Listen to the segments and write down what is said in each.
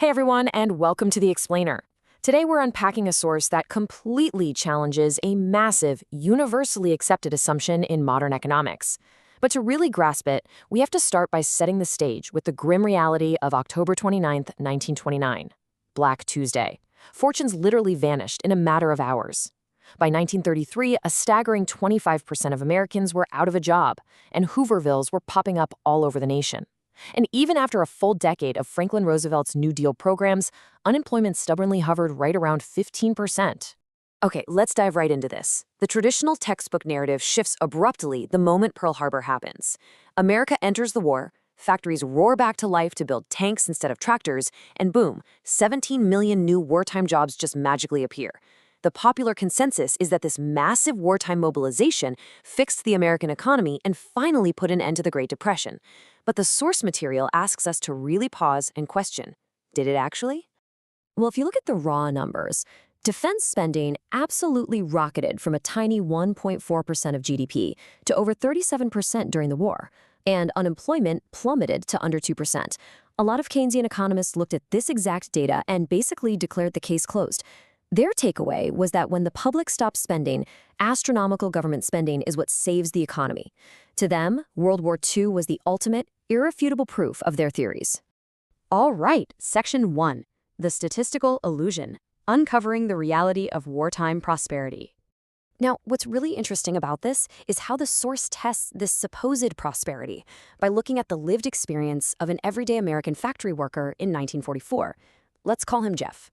Hey everyone, and welcome to The Explainer. Today we're unpacking a source that completely challenges a massive, universally accepted assumption in modern economics. But to really grasp it, we have to start by setting the stage with the grim reality of October 29th, 1929, Black Tuesday. Fortunes literally vanished in a matter of hours. By 1933, a staggering 25% of Americans were out of a job, and Hoovervilles were popping up all over the nation. And even after a full decade of Franklin Roosevelt's New Deal programs, unemployment stubbornly hovered right around 15%. Okay, let's dive right into this. The traditional textbook narrative shifts abruptly the moment Pearl Harbor happens. America enters the war, factories roar back to life to build tanks instead of tractors, and boom, 17 million new wartime jobs just magically appear. The popular consensus is that this massive wartime mobilization fixed the American economy and finally put an end to the Great Depression. But the source material asks us to really pause and question, did it actually? Well, if you look at the raw numbers, defense spending absolutely rocketed from a tiny 1.4% of GDP to over 37% during the war, and unemployment plummeted to under 2%. A lot of Keynesian economists looked at this exact data and basically declared the case closed. Their takeaway was that when the public stops spending, astronomical government spending is what saves the economy. To them, World War II was the ultimate, irrefutable proof of their theories. All right, Section 1. The Statistical Illusion. Uncovering the reality of wartime prosperity. Now, what's really interesting about this is how the source tests this supposed prosperity by looking at the lived experience of an everyday American factory worker in 1944. Let's call him Jeff.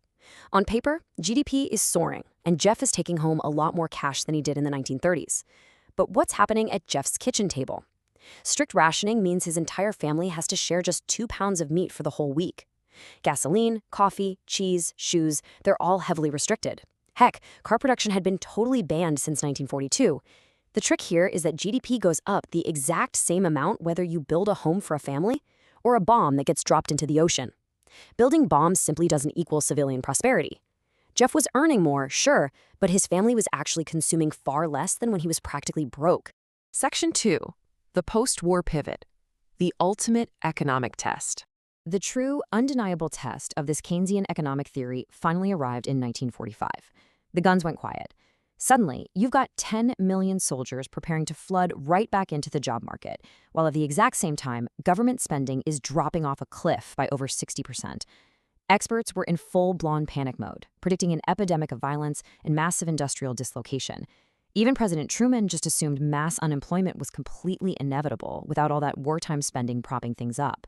On paper, GDP is soaring, and Jeff is taking home a lot more cash than he did in the 1930s. But what's happening at Jeff's kitchen table? Strict rationing means his entire family has to share just 2 pounds of meat for the whole week. Gasoline, coffee, cheese, shoes, they're all heavily restricted. Heck, car production had been totally banned since 1942. The trick here is that GDP goes up the exact same amount whether you build a home for a family or a bomb that gets dropped into the ocean. Building bombs simply doesn't equal civilian prosperity. Jeff was earning more, sure, but his family was actually consuming far less than when he was practically broke. Section 2. The post-war pivot. The ultimate economic test. The true, undeniable test of this Keynesian economic theory finally arrived in 1945. The guns went quiet. Suddenly, you've got 10 million soldiers preparing to flood right back into the job market, while at the exact same time, government spending is dropping off a cliff by over 60%. Experts were in full-blown panic mode, predicting an epidemic of violence and massive industrial dislocation. Even President Truman just assumed mass unemployment was completely inevitable without all that wartime spending propping things up.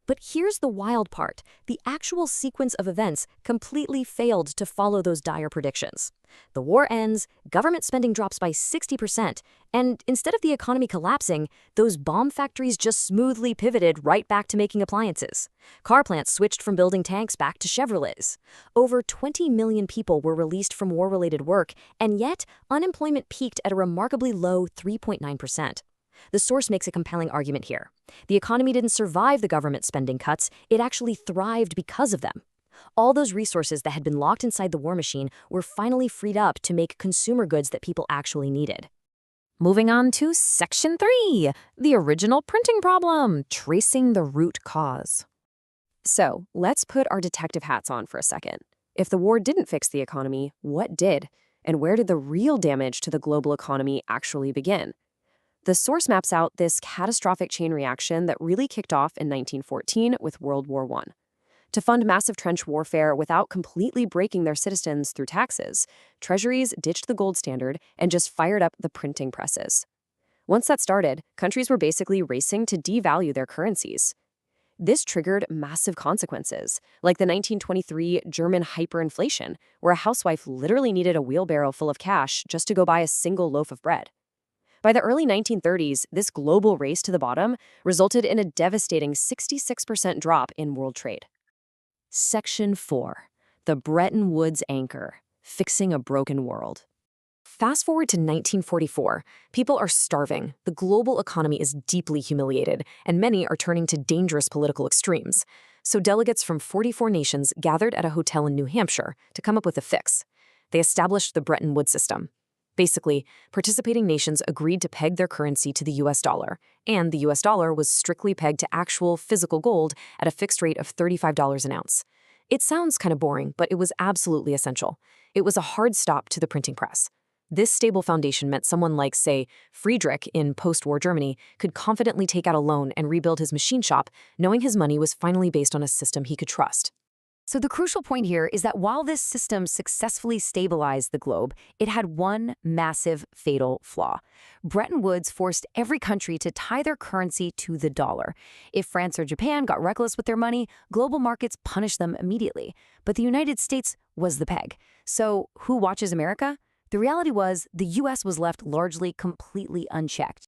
But here's the wild part. The actual sequence of events completely failed to follow those dire predictions. The war ends, government spending drops by 60%, and instead of the economy collapsing, those bomb factories just smoothly pivoted right back to making appliances. Car plants switched from building tanks back to Chevrolets. Over 20 million people were released from war-related work, and yet unemployment peaked at a remarkably low 3.9%. The source makes a compelling argument here. The economy didn't survive the government spending cuts, it actually thrived because of them. All those resources that had been locked inside the war machine were finally freed up to make consumer goods that people actually needed. Moving on to Section 3, the original printing problem, tracing the root cause. So, let's put our detective hats on for a second. If the war didn't fix the economy, what did? And where did the real damage to the global economy actually begin? The source maps out this catastrophic chain reaction that really kicked off in 1914 with World War I. To fund massive trench warfare without completely breaking their citizens through taxes, treasuries ditched the gold standard and just fired up the printing presses. Once that started, countries were basically racing to devalue their currencies. This triggered massive consequences, like the 1923 German hyperinflation, where a housewife literally needed a wheelbarrow full of cash just to go buy a single loaf of bread. By the early 1930s, this global race to the bottom resulted in a devastating 66% drop in world trade. Section 4. The Bretton Woods Anchor, Fixing a Broken World. Fast forward to 1944. People are starving, the global economy is deeply humiliated, and many are turning to dangerous political extremes. So delegates from 44 nations gathered at a hotel in New Hampshire to come up with a fix. They established the Bretton Woods system. Basically, participating nations agreed to peg their currency to the US dollar, and the US dollar was strictly pegged to actual physical gold at a fixed rate of $35 an ounce. It sounds kind of boring, but it was absolutely essential. It was a hard stop to the printing press. This stable foundation meant someone like, say, Friedrich in post-war Germany could confidently take out a loan and rebuild his machine shop, knowing his money was finally based on a system he could trust. So the crucial point here is that while this system successfully stabilized the globe, it had one massive fatal flaw. Bretton Woods forced every country to tie their currency to the dollar. If France or Japan got reckless with their money, global markets punished them immediately. But the United States was the peg. So who watches America? The reality was the US was left largely completely unchecked.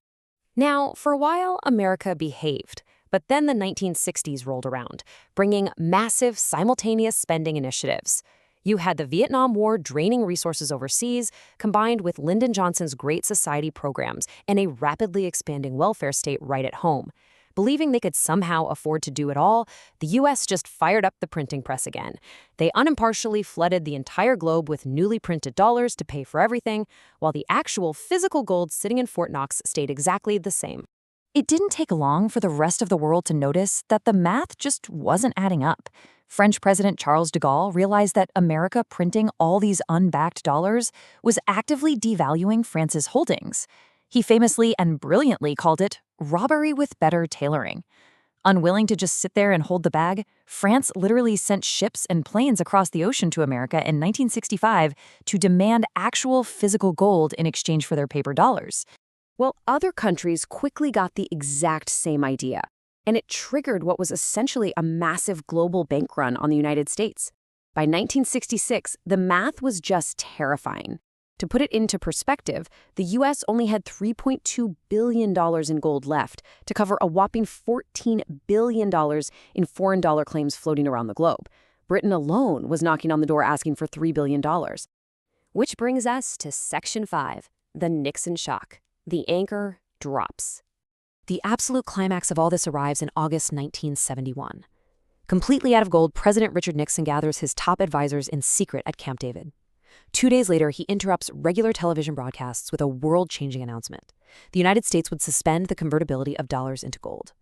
Now, for a while, America behaved. But then the 1960s rolled around, bringing massive simultaneous spending initiatives. You had the Vietnam War draining resources overseas, combined with Lyndon Johnson's Great Society programs and a rapidly expanding welfare state right at home. Believing they could somehow afford to do it all, the U.S. just fired up the printing press again. They unimpartially flooded the entire globe with newly printed dollars to pay for everything, while the actual physical gold sitting in Fort Knox stayed exactly the same. It didn't take long for the rest of the world to notice that the math just wasn't adding up. French President Charles de Gaulle realized that America printing all these unbacked dollars was actively devaluing France's holdings. He famously and brilliantly called it robbery with better tailoring. Unwilling to just sit there and hold the bag, France literally sent ships and planes across the ocean to America in 1965 to demand actual physical gold in exchange for their paper dollars. Well, other countries quickly got the exact same idea, and it triggered what was essentially a massive global bank run on the United States. By 1966, the math was just terrifying. To put it into perspective, the U.S. only had $3.2 billion in gold left to cover a whopping $14 billion in foreign dollar claims floating around the globe. Britain alone was knocking on the door asking for $3 billion. Which brings us to Section 5, the Nixon shock. The anchor drops. The absolute climax of all this arrives in August 1971. Completely out of gold, President Richard Nixon gathers his top advisors in secret at Camp David. 2 days later, he interrupts regular television broadcasts with a world-changing announcement. The United States would suspend the convertibility of dollars into gold.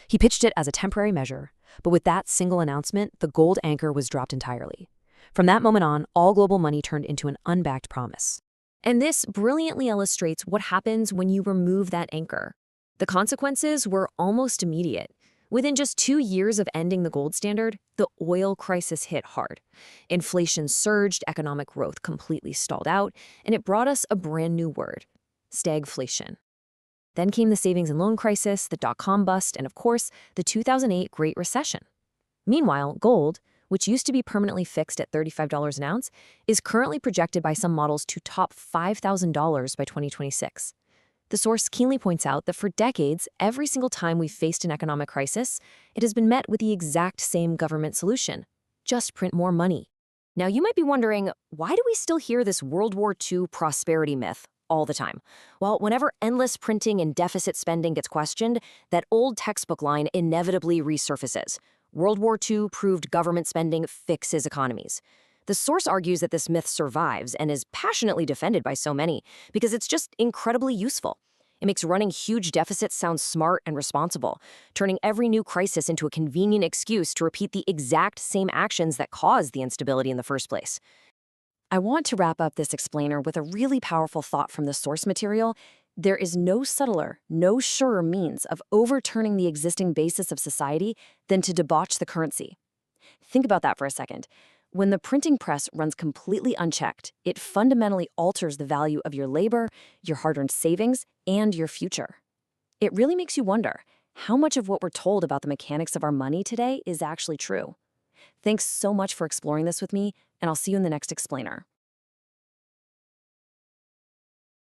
He pitched it as a temporary measure, but with that single announcement, the gold anchor was dropped entirely. From that moment on, all global money turned into an unbacked promise. And this brilliantly illustrates what happens when you remove that anchor. The consequences were almost immediate. Within just 2 years of ending the gold standard, the oil crisis hit hard. Inflation surged, economic growth completely stalled out, and it brought us a brand new word: stagflation. Then came the savings and loan crisis, the dot-com bust, and of course, the 2008 Great Recession. Meanwhile, gold, which used to be permanently fixed at $35 an ounce, is currently projected by some models to top $5,000 by 2026. The source keenly points out that for decades, every single time we've faced an economic crisis, it has been met with the exact same government solution: just print more money. Now, you might be wondering, why do we still hear this World War II prosperity myth all the time? Well, whenever endless printing and deficit spending gets questioned, that old textbook line inevitably resurfaces. World War II proved government spending fixes economies. The source argues that this myth survives and is passionately defended by so many because it's just incredibly useful. It makes running huge deficits sound smart and responsible, turning every new crisis into a convenient excuse to repeat the exact same actions that caused the instability in the first place. I want to wrap up this explainer with a really powerful thought from the source material. There is no subtler, no surer means of overturning the existing basis of society than to debauch the currency. Think about that for a second. When the printing press runs completely unchecked, it fundamentally alters the value of your labor, your hard-earned savings, and your future. It really makes you wonder, how much of what we're told about the mechanics of our money today is actually true? Thanks so much for exploring this with me, and I'll see you in the next explainer.